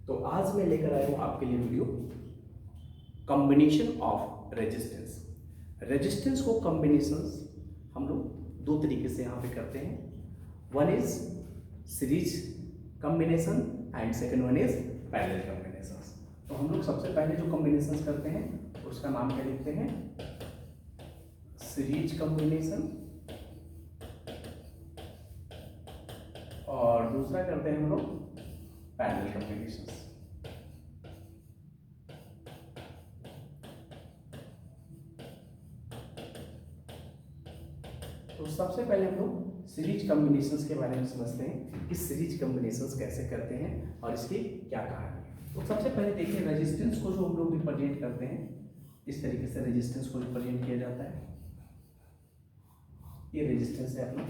तो आज मैं लेकर आया हूँ आपके लिए video combination of resistance. Resistance को कॉम्बिनेशंस हम लोग दो तरीके से यहाँ पे करते हैं। One is series combination and second one is parallel combinations. तो हम लोग सबसे पहले जो कॉम्बिनेशंस करते हैं उसका नाम क्या लिखते हैं, सीरीज कॉम्बिनेशन, और दूसरा करते हैं हम लोग पैरेलल कॉम्बिनेशंस। तो सबसे पहले हम लोग सीरीज कॉम्बिनेशंस के बारे में समझते हैं कि सीरीज कॉम्बिनेशंस कैसे करते हैं और इसकी क्या कहानी है। तो सबसे पहले देखिए, रेजिस्टेंस को जो हम लोग रिप्रेजेंट करते हैं इस तरीके से रेजिस्टेंस को रिप्रेजेंट किया जाता है। ये रेजिस्टेंस है अपना,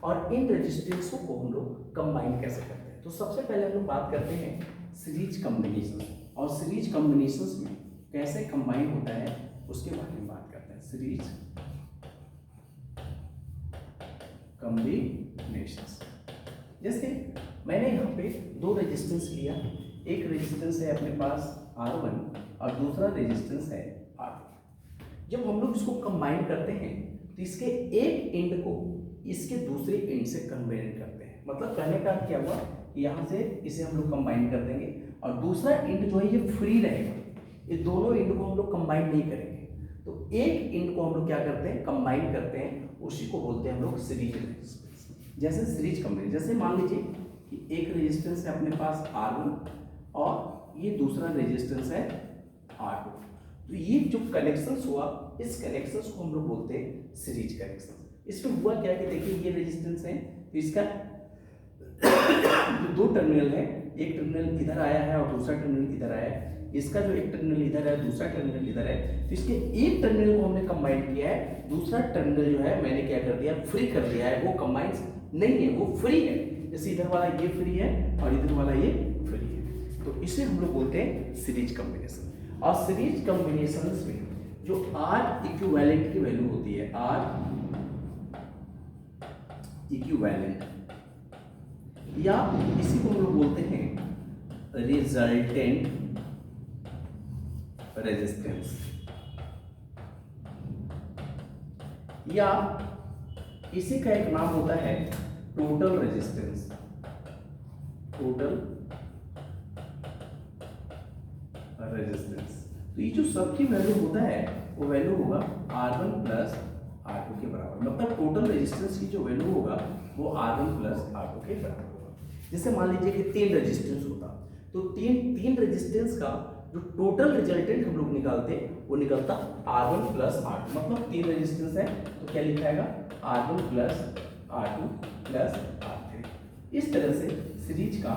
और इन रेजिस्टेंसों को हम लोग कंबाइन कैसे करते हैं। तो सबसे पहले हम लोग बात करते हैं सीरीज कॉम्बिनेशन, और सीरीज कॉम्बिनेशंस में कैसे कंबाइन होता है उसके बारे में बात करते हैं। सीरीज कॉम्बिनेशंस, जैसे मैंने यहाँ पे दो रेजिस्टेंस लिया, एक रेजिस्टेंस है अपने पास R1 और दूसरा रेजिस्टेंस है R2। जब हम लोग इसको कंबाइन करते हैं तो इसके एक एंड को इसके दूसरे एंड से कंबाइन करते हैं। मतलब कहने का क्या हुआ, यहाँ से इसे हम लोग कंबाइन कर देंगे और दूसरा एंड जो है ये फ्री रहेगा, ये दोनों एंड को हम लोग कंबाइन नहीं करेंगे। तो एक एंड को हम लोग क्या करते हैं, कंबाइन करते हैं, उसी को बोलते हैं हम लोग सीरीज रेजिस्टेंस। जैसे सीरीज कंबाइन, जैसे मान लीजिए कि एक रेजिस्टेंस है अपने पास R1 और ये दूसरा रेजिस्टेंस है R2। तो ये जो कनेक्शंस हुआ, इस कनेक्शंस को हम लोग बोलते हैं सीरीज कनेक्शन। इसमें हुआ क्या है कि देखिए ये रेजिस्टेंस है, तो इसका जो दो टर्मिनल है, एक टर्मिनल इधर आया है और दूसरा टर्मिनल इधर आया है। इसका जो एक टर्मिनल इधर है, दूसरा टर्मिनल इधर है, तो इसके एक टर्मिनल को हमने कंबाइन किया है, दूसरा टर्मिनल जो है मैंने क्या कर दिया, फ्री कर दिया है। वो कंबाइन नहीं है, वो फ्री है। जैसे इधर वाला ये फ्री है और इधर वाला ये फ्री है, तो इसे हम लोग बोलते हैं सीरीज कॉम्बिनेशन। और सीरीज कॉम्बिनेशंस में जो R इक्विवेलेंट की वैल्यू होती है, R इक्विवेलेंट, या इसी को हम लोग बोलते हैं रिजल्टेंट रेजिस्टेंस, या इसी का एक नाम होता है टोटल रेजिस्टेंस। टोटल रेजिस्टेंस, तो ये जो सबकी वैल्यू होता है वो वैल्यू होगा R1 प्लस R2 के बराबर। मतलब टोटल रेजिस्टेंस की जो वैल्यू होगा वो R1 प्लस R2 के बराबर होगा। जैसे मान लीजिए कि तीन रेजिस्टेंस होता, तो तीन रेजिस्टेंस का जो टोटल रिजल्टेंट हम लोग निकालते वो निकलता R1 प्लस R2। मतलब तीन रेजिस्टेंस है तो क्या लिखा जाएगा, R1 plus R2 plus R3। इस तरह से सीरीज का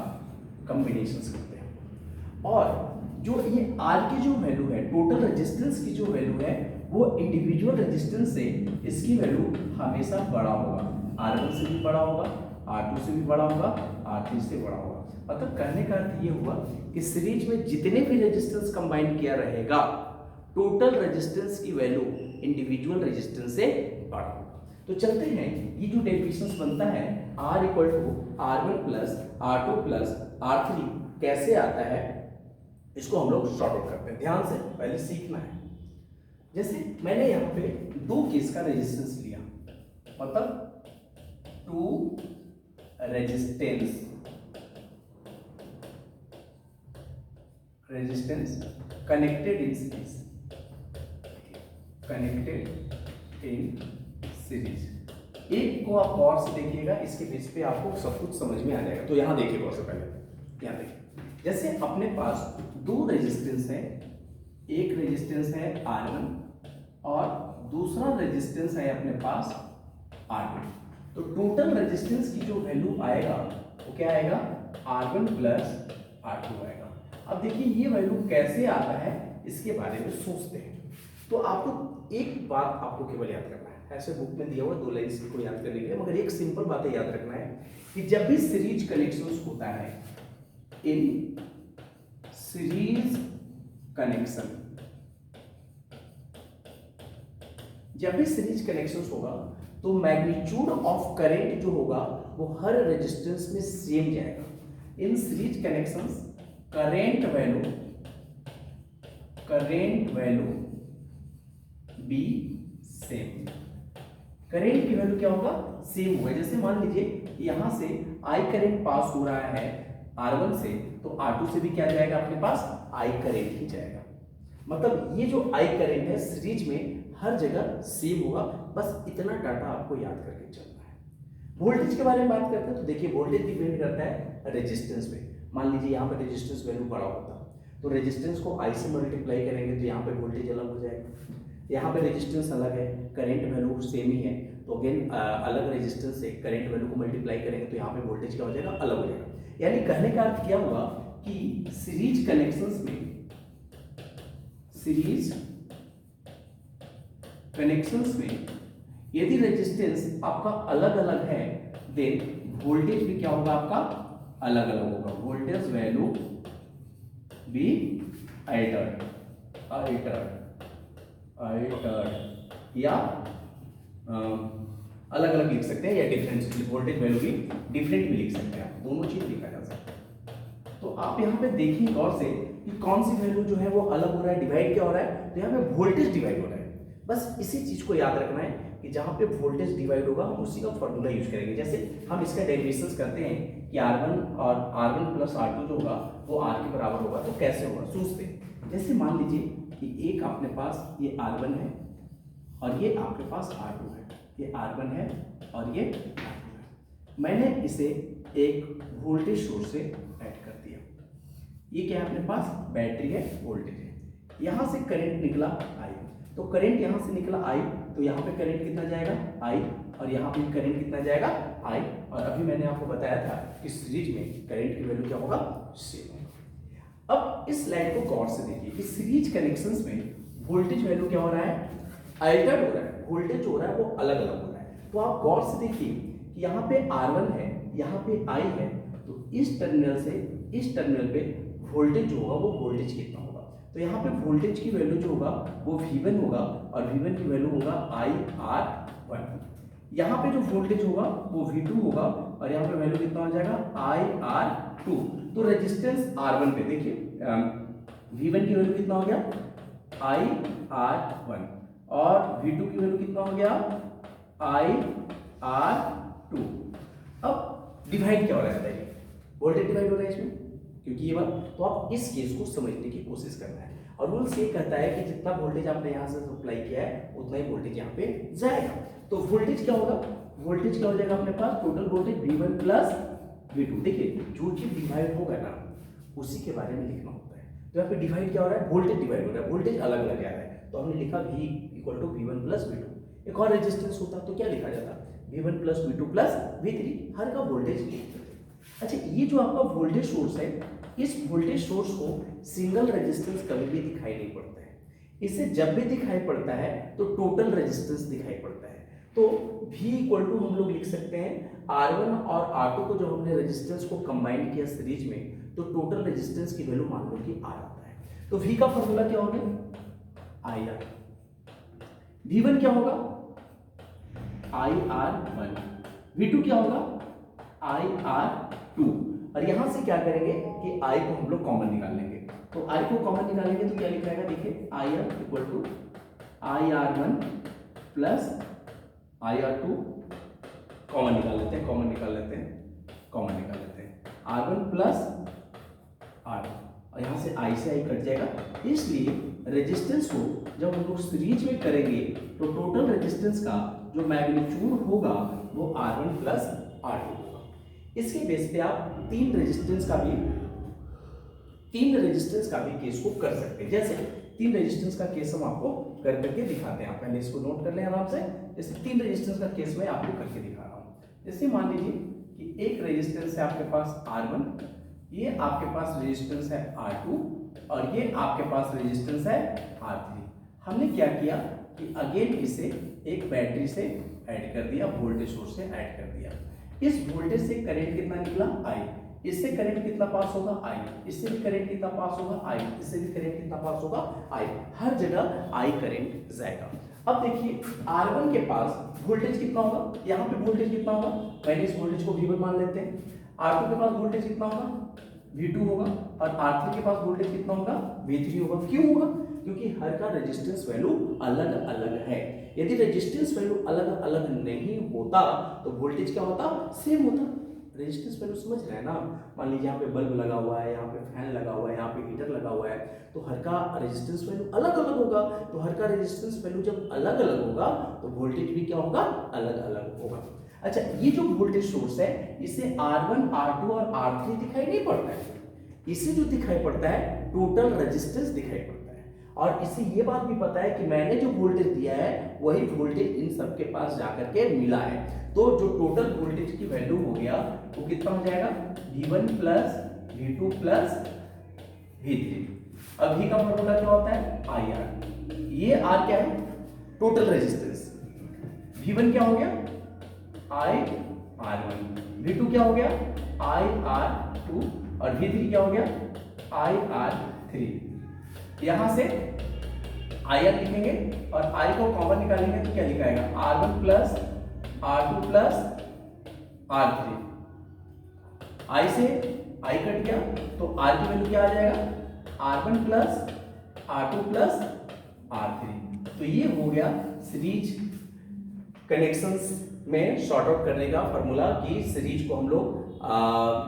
कॉम्बिनेशंस करते हैं। और जो ये R की जो वैल्यू है, टोटल रेजिस्टेंस की जो वैल्यू है, वो इंडिविजुअल रेजिस्टेंस से इसकी वैल्यू हमेशा बड़ा होगा। R1 से भी बड़ा होगा, R2 से भी बड़ा होगा, R3 से बड़ा होगा। मतलब कहने का अर्थ ये हुआ कि सीरीज में जितने भी रेजिस्टेंस कंबाइन किया रहेगा, टोटल रेजिस्टेंस की वैल्यू इंडिविजुअल रेजिस्टेंस से बड़ा होगा। तो चलते हैं, ये जो डेफिनेशन बनता है R equal to R1 plus R2 plus R3 कैसे आता है, इसको हम लोग सॉर्ट आउट करते हैं। ध्यान से पहले सीखना है। जैसे मैंने यहाँ पे दो केस का रेजिस्टेंस लिया, मतलब two resistance connected in series, connected in series. एक को आप गौर से देखिएगा, इसके बेस पे आपको सब कुछ समझ में आ जाएगा। तो यहाँ देखिए गौर से, पहले यहाँ देखिए, जैसे अपने पास दो रेजिस्टेंस है, एक रेजिस्टेंस है R1 और दूसरा रेजिस्टेंस है अपने पास R2। तो टोटल रेजिस्टेंस की जो वैल्यू आएगा वो क्या आएगा, R1 प्लस R2 आएगा। अब देखिए ये वैल्यू कैसे आता है इसके बारे में सोचते हैं। तो आपको एक बात आपको केवल याद करना है, ऐसे बुक में दिया हुआ दो लाइन को याद करने के लिए, मगर एक सिंपल बात याद रखना है कि जब भी सीरीज कनेक्शंस होता है, इन सीरीज कनेक्शन, जब भी सीरीज कनेक्शंस होगा तो मैग्नीट्यूड ऑफ करंट जो होगा वो हर रेजिस्टेंस में सेम जाएगा। In series connections current value B same. Current की वैल्यू क्या होगा, सेम होगा। जैसे मान लीजिए यहां से आई करंट पास हो रहा है R1 से, तो R2 से भी क्या जाएगा अपने पास, आई करंट ही जाएगा। मतलब ये जो आई करंट है सीरीज में हर जगह सेम होगा। बस इतना डाटा आपको याद करके चलना है। वोल्टेज के बारे में बात करते हैं तो देखिए वोल्टेज डिपेंड करता है रेजिस्टेंस पे। मान लीजिए यहाँ पे रेजिस्टेंस वैल्यू बड़ा होता तो रेजिस्टेंस को आई से मल्टीप्लाई करेंगे तो यहाँ पे वोल्टेज अलग हो जाएगा। यहाँ पे रेजिस्टेंस अलग है, करंट वैल्यू सेम ही है, तो अगेन अलग रेजिस्टेंस से करंट वैल्यू को मल्टीप्लाई करेंगे तो यहाँ पे वोल्टेज क्या हो जाएगा, अलग हो जाएगा। यानी कहने का अर्थ क्या हुआ कि सीरीज कनेक्शंस में यदि रेजिस्टेंस आपका अलग अलग है देन वोल्टेज भी क्या होगा, आपका अलग अलग होगा। वोल्टेज वैल्यू भी अल्टर्ड या अलग अलग लिख सकते हैं, या डिफरेंट वोल्टेज वैल्यू भी डिफरेंट भी लिख सकते हैं। आप दोनों चीज लिखा जा सकता है। तो आप यहाँ पे देखिए गौर से कि कौन सी वैल्यू जो है वो अलग हो रहा है, डिवाइड क्या हो रहा है, तो यहाँ पे वोल्टेज डिवाइड हो रहा है। बस इसी चीज को याद रखना है कि जहां पे वोल्टेज डिवाइड होगा हम उसी का फॉर्मूला यूज करेंगे। जैसे हम इसका डेरिवेशंस करते हैं कि R1 प्लस R2 जो होगा वो R के बराबर होगा, तो कैसे होगा सोचते हैं। जैसे मान लीजिए कि एक अपने पास ये R1 है और ये आपके पास R2 है, ये R1 है और ये R2 है। मैंने इसे एक वोल्टेज सोर्स से ऐड कर दिया। ये क्या है अपने पास, बैटरी है, वोल्टेज है। यहां से करंट निकला आई, तो करंट यहां से निकला आई, तो यहाँ पे करंट कितना जाएगा, आई, और यहाँ पे करंट कितना जाएगा, आई। और अभी मैंने आपको बताया था कि सीरीज में करंट की वैल्यू क्या होगा, सेम होगा। अब इस लाइन को गौर से देखिए कि सीरीज कनेक्शंस में वोल्टेज वैल्यू क्या हो रहा है, अल्टर्ड हो रहा है। वोल्टेज हो रहा है वो अलग अलग हो रहा है। तो आप गौर से देखिए कि यहाँ पे R1 है, यहाँ पे I है, तो इस टर्मिनल से इस टर्मिनल पे वोल्टेज जो होगा वो वोल्टेज कितना होगा, तो यहाँ पे वोल्टेज की वैल्यू जो होगा वो V1 होगा और V1 की वैल्यू होगा IR1। यहाँ पे जो वोल्टेज होगा वो V2 होगा और यहाँ पे वैल्यू कितना हो जाएगा, IR2। तो रेजिस्टेंस R1 पे देखिए V1 की वैल्यू कितना हो गया, IR1, और V2 की वैल्यू कितना हो गया, IR2। अब डिवाइड क्या हो रहा है बताइए, वोल्टेज डिवाइड हो रहा है इसमें, क्योंकि ये बात, तो आप इस केस को समझने की कोशिश करना है। और रूल्स ये कहता है कि जितना वोल्टेज आपने यहाँ से सप्लाई किया है उतना ही वोल्टेज यहाँ पे जाएगा। तो वोल्टेज क्या होगा, वोल्टेज क्या हो जाएगा अपने पास, total voltage V1 plus V2। देखिए जो चीज डिवाइड होगा ना उसी के बारे में लिखना होता है। तो यहाँ पे डिवाइड क्या हो रहा है, वोल्टेज डिवाइड हो रहा है, वोल्टेज अलग अलग आ रहा है, तो हमने लिखा V equal to V1 plus V2। एक और रेजिस्टेंस होता तो क्या लिखा जाता, V1 plus V2 plus V3, हर का वोल्टेज लिखते थे। अच्छा, ये जो आपका वोल्टेज सोर्स है, इस वोल्टेज सोर्स को सिंगल रेजिस्टेंस कभी भी दिखाई नहीं पड़ता है। इसे जब भी दिखाई पड़ता है तो टोटल रेजिस्टेंस दिखाई पड़ता है। तो V इक्वल टू हम लोग लिख सकते हैं R1 और R2 को, जो हमने रेजिस्टेंस को कंबाइन किया सीरीज में, तो टोटल रेजिस्टेंस की वैल्यू मान लो कि R आता है। तो V का फॉर्मूला क्या हो गया, IR। V1 क्या होगा, IR1। V2 क्या होगा, IR2। और यहां से क्या करेंगे कि I को हम लोग कॉमन निकाल लेंगे। तो I को कॉमन निकालेंगे तो क्या लिखा जाएगा, देखिए IR equal to IR1 plus IR2, common निकाल लेते हैं, R1 प्लस R2, और यहाँ से I से I कट जाएगा। इसलिए रेजिस्टेंस को जब हम लोग सीरीज में करेंगे तो टोटल रेजिस्टेंस का जो मैग्नीट्यूड होगा वो R1 प्लस R2 होगा। इसके बेस पे आप तीन रेजिस्टेंस का भी केस को कर सकते हैं। जैसे तीन रेजिस्टेंस का केस हम आपको कर करके दिखाते हैं, आप पहले इसको नोट कर लें आराम से। जैसे तीन रेजिस्टेंस का केस मैं आपको करके दिखा रहा हूं। जैसे मान लीजिए कि एक रेजिस्टेंस है आपके पास R1, ये आपके पास रेजिस्टेंस है R2, और ये आपके पास रेजिस्टेंस है R3। हमने क्या किया कि अगेन इसे एक बैटरी से ऐड कर दिया, वोल्टेज सोर्स से ऐड कर दिया। इस वोल्टेज से करंट कितना निकला, I, इससे करंट कितना पास होगा, I, इससे भी करंट कितना पास होगा, I, इससे भी करंट कितना पास होगा, I, हर जगह I करंट जाएगा। अब देखिए R1 के पास वोल्टेज कितना होगा, यहाँ पे वोल्टेज कितना होगा, पहले इस वोल्टेज को V1 मान लेते हैं। R2 के पास वोल्टेज कितना होगा, V2 होगा और R3 के पास वोल्टेज कितना होगा, V3 होगा। क्यों होगा? क्योंकि हर का रेजिस्टेंस वैल्यू अलग अलग है। यदि रेजिस्टेंस वैल्यू अलग अलग नहीं होता तो वोल्टेज क्या होता, सेम होता। रेजिस्टेंस वैल्यू समझ रहे हैं ना? मान लीजिए यहाँ पे बल्ब लगा हुआ है, यहाँ पे फैन लगा हुआ है, यहाँ पे हीटर लगा हुआ है, तो हर का रेजिस्टेंस वैल्यू अलग अलग होगा। तो हर का रेजिस्टेंस वैल्यू जब अलग अलग होगा तो वोल्टेज भी क्या होगा, अलग अलग होगा। अच्छा, ये जो वोल्टेज सोर्स है इसे R1, R2 और R3 दिखाई नहीं पड़ता है, इसे जो दिखाई पड़ता है टोटल रेजिस्टेंस दिखाई पड़ता है। और इससे ये बात भी पता है कि मैंने जो वोल्टेज दिया है वही वोल्टेज इन सबके पास जाकर के मिला है। तो जो टोटल वोल्टेज की वैल्यू हो गया वो कितना हो जाएगा, V1 plus V2 plus V3। अब V का फॉर्मूला क्या होता है, IR। ये R क्या है, टोटल रेजिस्टेंस। V1 क्या हो गया, IR1। V2 क्या हो गया, IR2। और V3 क्या हो गया, IR3। यहां से IR लिखेंगे और I को कॉमन निकालेंगे तो क्या लिखाएगा, R1 plus R2 plus R3। I से I कट गया तो R की वैल्यू क्या आ जाएगा, R1 plus R2 plus R3। तो ये हो गया सीरीज कनेक्शंस में शॉर्ट आउट करने का फॉर्मूला कि सीरीज को हम लोग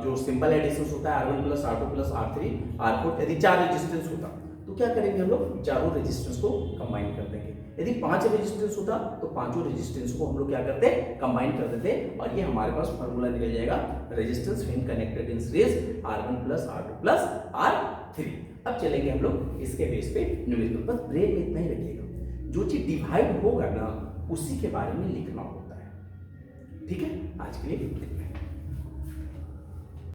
जो सिंपल एडिशंस होता है R1 plus R2 plus R3 R4, यदि 4 रेजिस्टेंस होता तो क्या करेंगे हम लोग, चारों रेजिस्टेंस को कंबाइन कर देंगे। यदि 5 रेजिस्टेंस होता तो पांचों रेजिस्टेंस को हम लोग क्या करते, कंबाइन कर देते, और ये हमारे पास फॉर्मूला निकल जाएगा resistance when connected in series R1 plus R2 plus R3। अब चलेंगे हम लोग इसके बेस पे न्यूमेरिकल। बस ब्रेन में इतना ही रखिएगा, जो चीज डिवाइड होगा ना उसी के बारे में लिखना होता है। ठीक है, आज के लिए